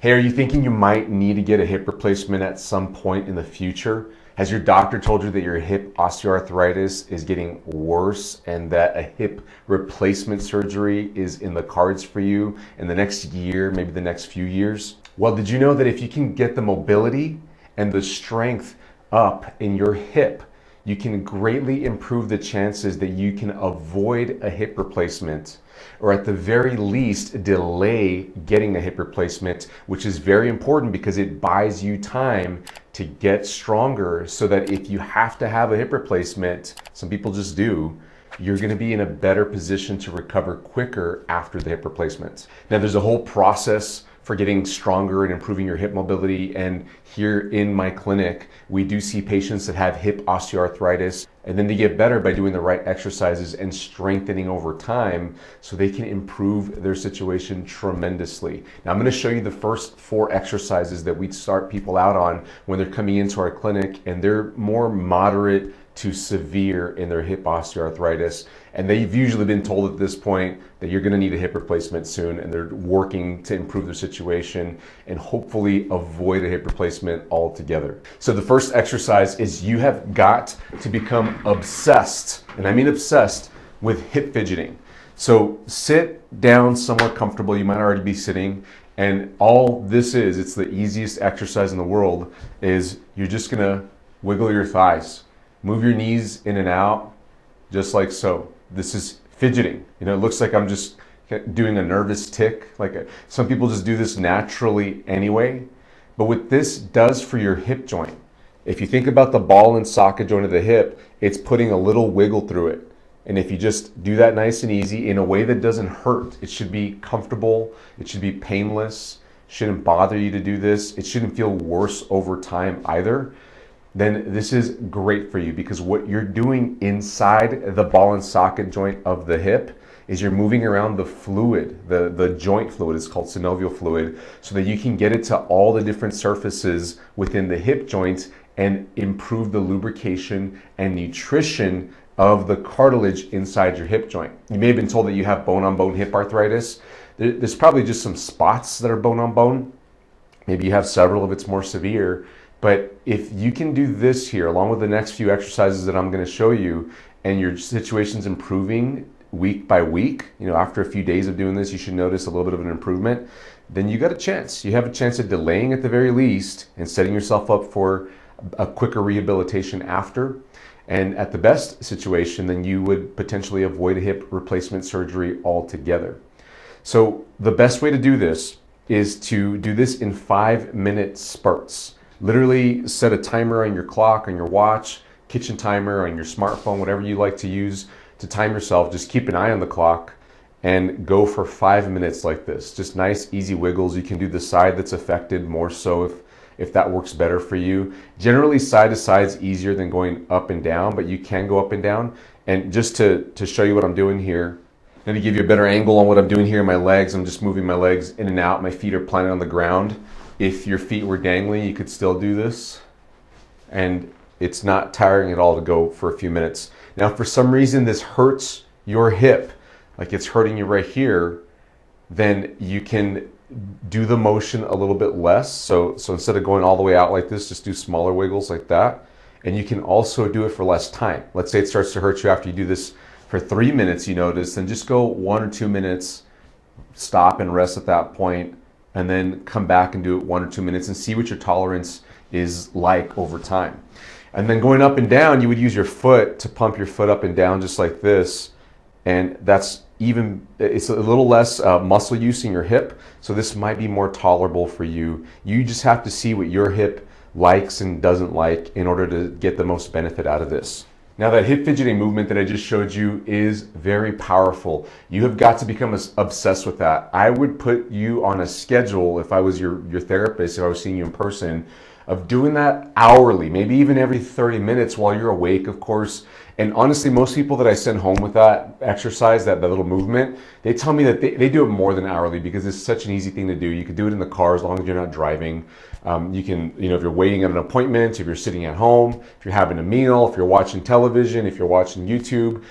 Hey, are you thinking you might need to get a hip replacement at some point in the future? Has your doctor told you that your hip osteoarthritis is getting worse and that a hip replacement surgery is in the cards for you in the next year, maybe the next few years? Well, did you know that if you can get the mobility and the strength up in your hip, you can greatly improve the chances that you can avoid a hip replacement, or at the very least delay getting a hip replacement, which is very important because it buys you time to get stronger so that if you have to have a hip replacement, some people just do, you're going to be in a better position to recover quicker after the hip replacement. Now, there's a whole process for getting stronger and improving your hip mobility. And here in my clinic, we do see patients that have hip osteoarthritis, and then they get better by doing the right exercises and strengthening over time so they can improve their situation tremendously. Now, I'm going to show you the first 4 exercises that we start people out on when they're coming into our clinic, and they're more moderate to severe in their hip osteoarthritis. And they've usually been told at this point that you're gonna need a hip replacement soon, and they're working to improve their situation and hopefully avoid a hip replacement altogether. So the first exercise is you have got to become obsessed, and I mean obsessed, with hip fidgeting. So sit down somewhere comfortable. You might already be sitting, and all this is, it's the easiest exercise in the world, is you're just gonna wiggle your thighs. Move your knees in and out, just like so. This is fidgeting. You know, it looks like I'm just doing a nervous tick. Some people just do this naturally anyway. But what this does for your hip joint, if you think about the ball and socket joint of the hip, it's putting a little wiggle through it. And if you just do that nice and easy in a way that doesn't hurt, it should be comfortable, it should be painless, it shouldn't bother you to do this, it shouldn't feel worse over time either, then this is great for you, because what you're doing inside the ball and socket joint of the hip is you're moving around the fluid, the joint fluid, it's called synovial fluid, so that you can get it to all the different surfaces within the hip joint and improve the lubrication and nutrition of the cartilage inside your hip joint. You may have been told that you have bone-on-bone hip arthritis. There's probably just some spots that are bone-on-bone. Maybe you have several if it's more severe. But if you can do this here, along with the next few exercises that I'm going to show you, and your situation's improving week by week, you know, after a few days of doing this, you should notice a little bit of an improvement, then you got a chance. You have a chance of delaying at the very least and setting yourself up for a quicker rehabilitation after. And at the best situation, then you would potentially avoid a hip replacement surgery altogether. So the best way to do this is to do this in 5-minute spurts. Literally set a timer on your clock, on your watch, kitchen timer, on your smartphone, whatever you like to use to time yourself. Just keep an eye on the clock and go for 5 minutes like this. Just nice, easy wiggles. You can do the side that's affected more so if that works better for you. Generally, side to side is easier than going up and down, but you can go up and down. And just to show you what I'm doing here, and to give you a better angle on what I'm doing here in my legs, I'm just moving my legs in and out. My feet are planted on the ground. If your feet were dangling, you could still do this. And it's not tiring at all to go for a few minutes. Now, if for some reason this hurts your hip, like it's hurting you right here, then you can do the motion a little bit less. So instead of going all the way out like this, just do smaller wiggles like that. And you can also do it for less time. Let's say it starts to hurt you after you do this for 3 minutes, you notice, then just go 1 or 2 minutes, stop and rest at that point, and then come back and do it 1 or 2 minutes and see what your tolerance is like over time. And then going up and down, you would use your foot to pump your foot up and down just like this. And it's a little less muscle use in your hip, so this might be more tolerable for you. You just have to see what your hip likes and doesn't like in order to get the most benefit out of this. Now, that hip fidgeting movement that I just showed you is very powerful. You have got to become obsessed with that. I would put you on a schedule, if I was your therapist, if I was seeing you in person, of doing that hourly, maybe even every 30 minutes while you're awake, of course. And honestly, most people that I send home with that exercise, that little movement, they tell me that they do it more than hourly because it's such an easy thing to do. You can do it in the car as long as you're not driving. You can, if you're waiting at an appointment, if you're sitting at home, if you're having a meal, if you're watching television, if you're watching YouTube,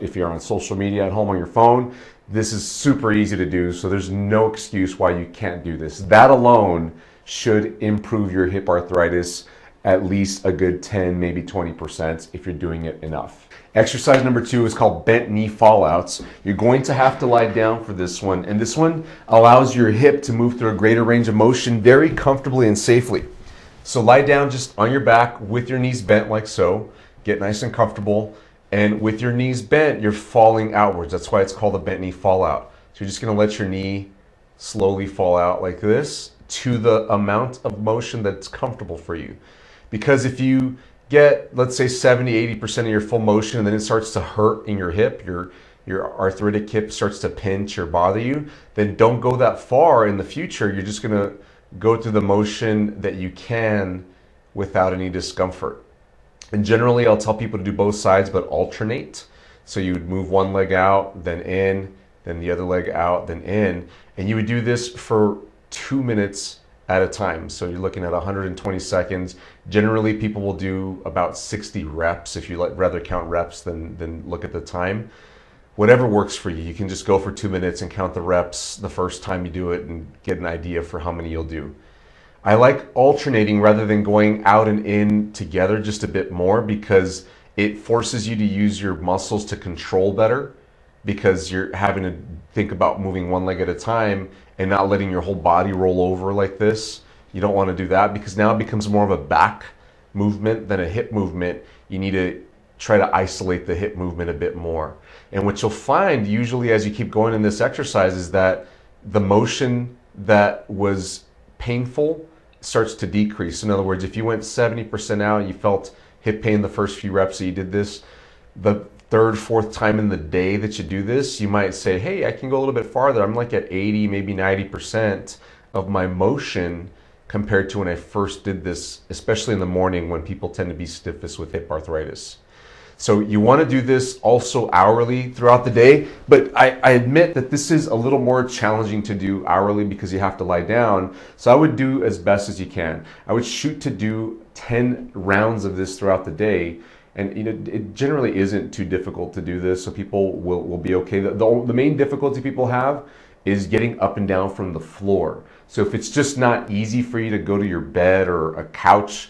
if you're on social media at home on your phone, This is super easy to do, so there's no excuse why you can't do this. That alone should improve your hip arthritis at least a good 10, maybe 20% if you're doing it enough. Exercise number 2 is called bent knee fallouts. You're going to have to lie down for this one, and this one allows your hip to move through a greater range of motion very comfortably and safely. So lie down just on your back with your knees bent like so. Get nice and comfortable, and with your knees bent, you're falling outwards. That's why it's called a bent knee fallout. So you're just going to let your knee slowly fall out like this to the amount of motion that's comfortable for you. Because if you get, let's say 70-80% of your full motion and then it starts to hurt in your hip, your arthritic hip starts to pinch or bother you, then don't go that far in the future. You're just gonna go through the motion that you can without any discomfort. And generally I'll tell people to do both sides but alternate. So you would move one leg out, then in, then the other leg out, then in. And you would do this for 2 minutes at a time. So you're looking at 120 seconds. Generally, people will do about 60 reps if you rather count reps than look at the time. Whatever works for you. You can just go for 2 minutes and count the reps the first time you do it and get an idea for how many you'll do. I like alternating rather than going out and in together just a bit more because it forces you to use your muscles to control better because you're having to think about moving one leg at a time and not letting your whole body roll over like this. You don't want to do that because now it becomes more of a back movement than a hip movement. You need to try to isolate the hip movement a bit more. And what you'll find usually as you keep going in this exercise is that the motion that was painful starts to decrease. In other words, if you went 70% out and you felt hip pain the first few reps that you did this, the third, fourth time in the day that you do this, you might say, hey, I can go a little bit farther. I'm like at 80, maybe 90% of my motion compared to when I first did this, especially in the morning when people tend to be stiffest with hip arthritis. So you want to do this also hourly throughout the day, but I admit that this is a little more challenging to do hourly because you have to lie down. So I would do as best as you can. I would shoot to do 10 rounds of this throughout the day. And it generally isn't too difficult to do this, so people will be okay. The main difficulty people have is getting up and down from the floor. So if it's just not easy for you to go to your bed or a couch,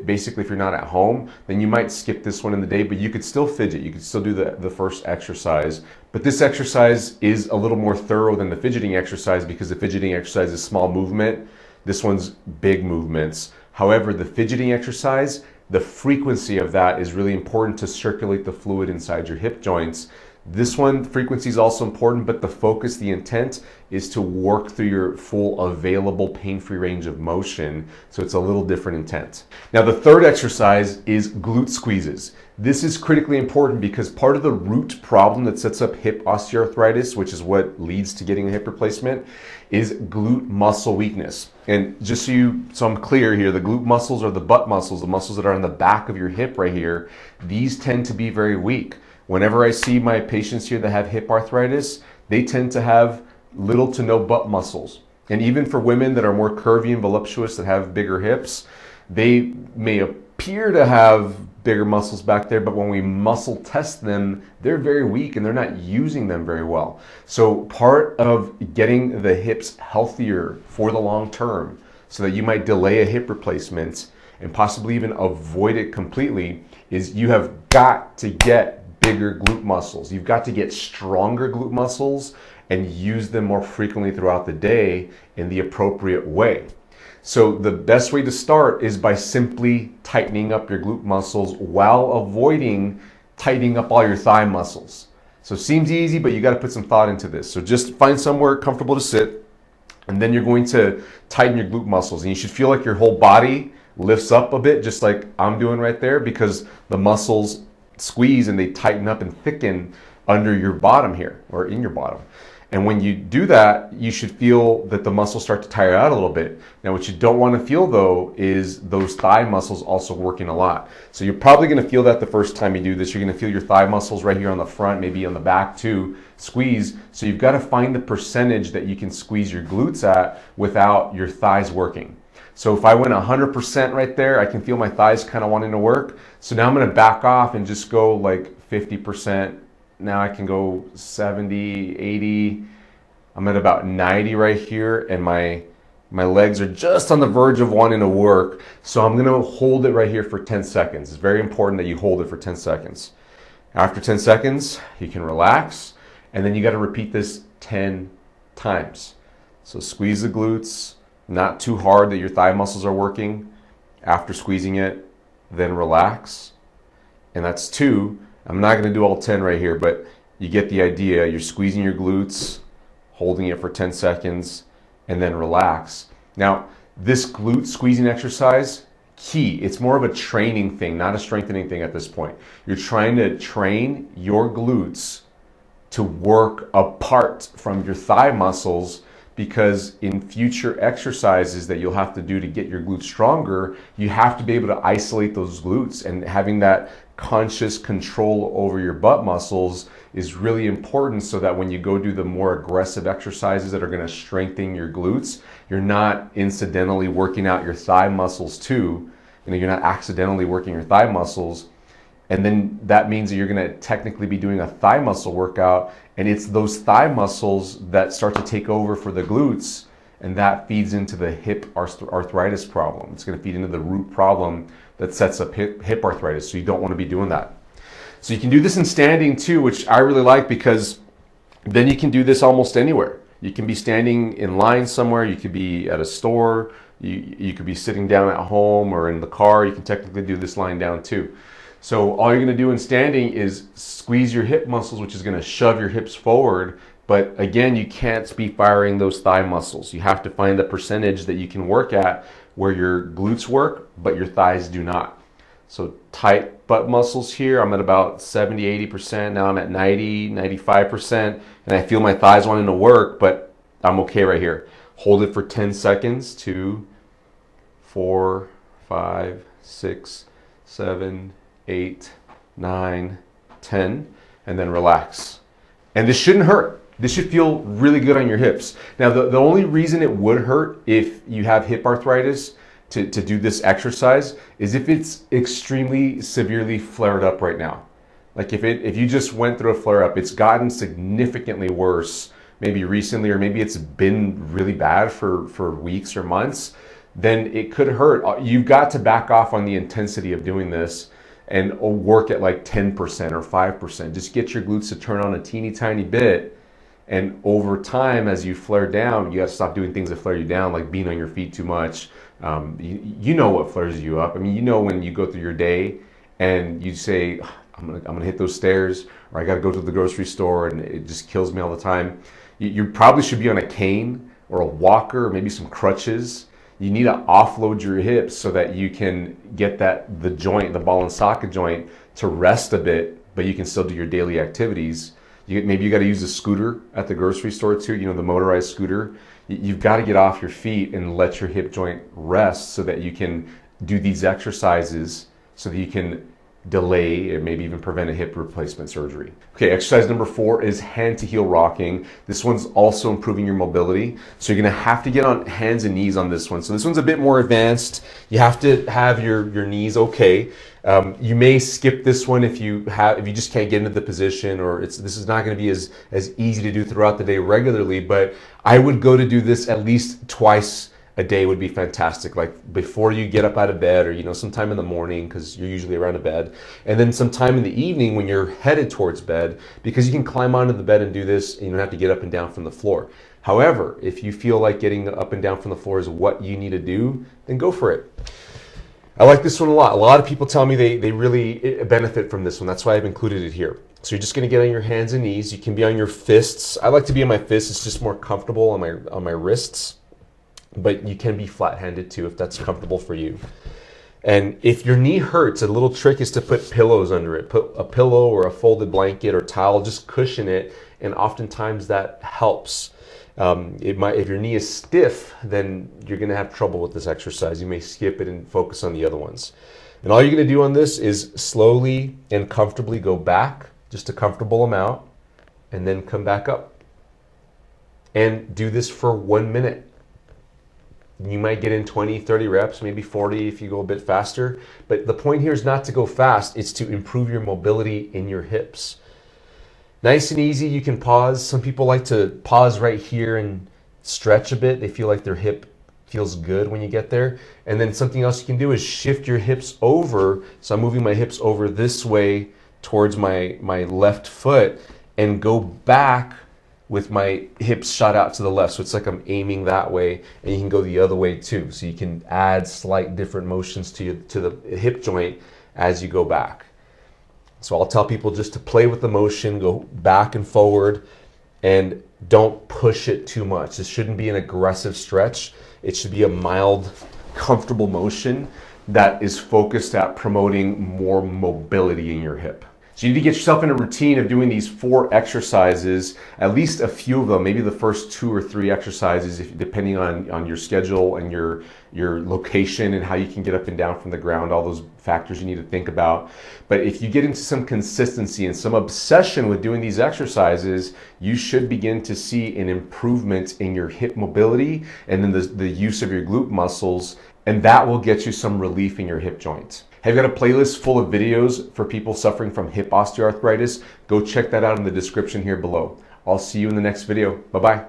basically if you're not at home, then you might skip this one in the day, but you could still fidget. You could still do the first exercise. But this exercise is a little more thorough than the fidgeting exercise because the fidgeting exercise is small movement. This one's big movements. However, the fidgeting exercise, the frequency of that is really important to circulate the fluid inside your hip joints. This one, frequency is also important, but the focus, the intent is to work through your full available pain-free range of motion. So it's a little different intent. Now the third exercise is glute squeezes. This is critically important because part of the root problem that sets up hip osteoarthritis, which is what leads to getting a hip replacement, is glute muscle weakness. And just so I'm clear here, the glute muscles are the butt muscles, the muscles that are on the back of your hip right here. These tend to be very weak. Whenever I see my patients here that have hip arthritis, they tend to have little to no butt muscles. And even for women that are more curvy and voluptuous that have bigger hips, they may appear to have bigger muscles back there, but when we muscle test them, they're very weak and they're not using them very well. So part of getting the hips healthier for the long term so that you might delay a hip replacement and possibly even avoid it completely is you have got to get bigger glute muscles. You've got to get stronger glute muscles and use them more frequently throughout the day in the appropriate way. So the best way to start is by simply tightening up your glute muscles while avoiding tightening up all your thigh muscles. So it seems easy, but you got to put some thought into this. So just find somewhere comfortable to sit, and then you're going to tighten your glute muscles. And you should feel like your whole body lifts up a bit, just like I'm doing right there, because the muscles squeeze and they tighten up and thicken under your bottom here, or in your bottom. And when you do that, you should feel that the muscles start to tire out a little bit. Now, what you don't want to feel though is those thigh muscles also working a lot. So you're probably going to feel that the first time you do this. You're going to feel your thigh muscles right here on the front, maybe on the back too, squeeze. So you've got to find the percentage that you can squeeze your glutes at without your thighs working. So if I went 100% right there, I can feel my thighs kind of wanting to work. So now I'm going to back off and just go like 50%, Now I can go 70, 80. I'm at about 90 right here, and my legs are just on the verge of wanting to work. So I'm gonna hold it right here for 10 seconds. It's very important that you hold it for 10 seconds. After 10 seconds, you can relax, and then you gotta repeat this 10 times. So squeeze the glutes, not too hard that your thigh muscles are working. After squeezing it, then relax. And that's 2. I'm not gonna do all 10 right here, but you get the idea. You're squeezing your glutes, holding it for 10 seconds, and then relax. Now, this glute squeezing exercise, key. It's more of a training thing, not a strengthening thing at this point. You're trying to train your glutes to work apart from your thigh muscles, because in future exercises that you'll have to do to get your glutes stronger, you have to be able to isolate those glutes, and having that conscious control over your butt muscles is really important, so that when you go do the more aggressive exercises that are going to strengthen your glutes, you're not incidentally working out your thigh muscles too. You're not accidentally working your thigh muscles. And then that means that you're going to technically be doing a thigh muscle workout, and it's those thigh muscles that start to take over for the glutes, and that feeds into the hip arthritis problem. It's going to feed into the root problem that sets up hip arthritis, so you don't want to be doing that. So you can do this in standing too, which I really like, because then you can do this almost anywhere. You can be standing in line somewhere, you could be at a store, you could be sitting down at home or in the car. You can technically do this lying down too. So all you're going to do in standing is squeeze your hip muscles, which is going to shove your hips forward. But again, you can't be firing those thigh muscles. You have to find the percentage that you can work at where your glutes work, but your thighs do not. So tight butt muscles here, I'm at about 70, 80%. Now I'm at 90, 95%. And I feel my thighs wanting to work, but I'm okay right here. Hold it for 10 seconds. 2, 4, 5, 6, 7, 8, 9, 10, and then relax. And this shouldn't hurt. This should feel really good on your hips. Now, the only reason it would hurt if you have hip arthritis to do this exercise is if it's extremely severely flared up right now. Like if you just went through a flare up, it's gotten significantly worse, maybe recently, or maybe it's been really bad for weeks or months, then it could hurt. You've got to back off on the intensity of doing this and work at like 10% or 5%. Just get your glutes to turn on a teeny tiny bit. And over time, as you flare down, you got to stop doing things that flare you down, like being on your feet too much. You know what flares you up. I mean, you know when you go through your day and you say, I'm gonna hit those stairs, or I got to go to the grocery store, and it just kills me all the time. You probably should be on a cane or a walker, or maybe some crutches. You need to offload your hips so that you can get the joint, the ball and socket joint, to rest a bit, but you can still do your daily activities. Maybe you got to use a scooter at the grocery store too, the motorized scooter. You've got to get off your feet and let your hip joint rest so that you can do these exercises, so that you can delay and maybe even prevent a hip replacement surgery. Okay, exercise number 4 is hand to heel rocking. This one's also improving your mobility. So you're gonna have to get on hands and knees on this one. So this one's a bit more advanced. You have to have your knees okay. You may skip this one if you just can't get into the position, or this is not gonna be as easy to do throughout the day regularly, but I would go to do this at least twice a day would be fantastic. Like before you get up out of bed, or sometime in the morning, because you're usually around a bed, and then sometime in the evening when you're headed towards bed, because you can climb onto the bed and do this, and you don't have to get up and down from the floor. However, if you feel like getting up and down from the floor is what you need to do, then go for it. I like this one a lot. A lot of people tell me they really benefit from this one. That's why I've included it here. So you're just going to get on your hands and knees. You can be on your fists. I like to be on my fists. It's just more comfortable on my wrists. But you can be flat-handed too if that's comfortable for you. And if your knee hurts, a little trick is to put pillows under it. Put a pillow or a folded blanket or towel, just cushion it, and oftentimes that helps. If your knee is stiff, then you're going to have trouble with this exercise. You may skip it and focus on the other ones. And all you're going to do on this is slowly and comfortably go back, just a comfortable amount, and then come back up. And do this for 1 minute. You might get in 20, 30 reps, maybe 40 if you go a bit faster. But the point here is not to go fast, it's to improve your mobility in your hips. Nice and easy, you can pause. Some people like to pause right here and stretch a bit. They feel like their hip feels good when you get there. And then something else you can do is shift your hips over. So I'm moving my hips over this way towards my left foot and go back with my hips shot out to the left. So it's like I'm aiming that way, and you can go the other way too. So you can add slight different motions to the hip joint as you go back. So I'll tell people just to play with the motion, go back and forward, and don't push it too much. This shouldn't be an aggressive stretch. It should be a mild, comfortable motion that is focused at promoting more mobility in your hip. So you need to get yourself in a routine of doing these 4 exercises, at least a few of them, maybe the first 2 or 3 exercises, depending on your schedule and your location and how you can get up and down from the ground, all those factors you need to think about. But if you get into some consistency and some obsession with doing these exercises, you should begin to see an improvement in your hip mobility and then the use of your glute muscles, and that will get you some relief in your hip joints. Have you got a playlist full of videos for people suffering from hip osteoarthritis? Go check that out in the description here below. I'll see you in the next video. Bye-bye.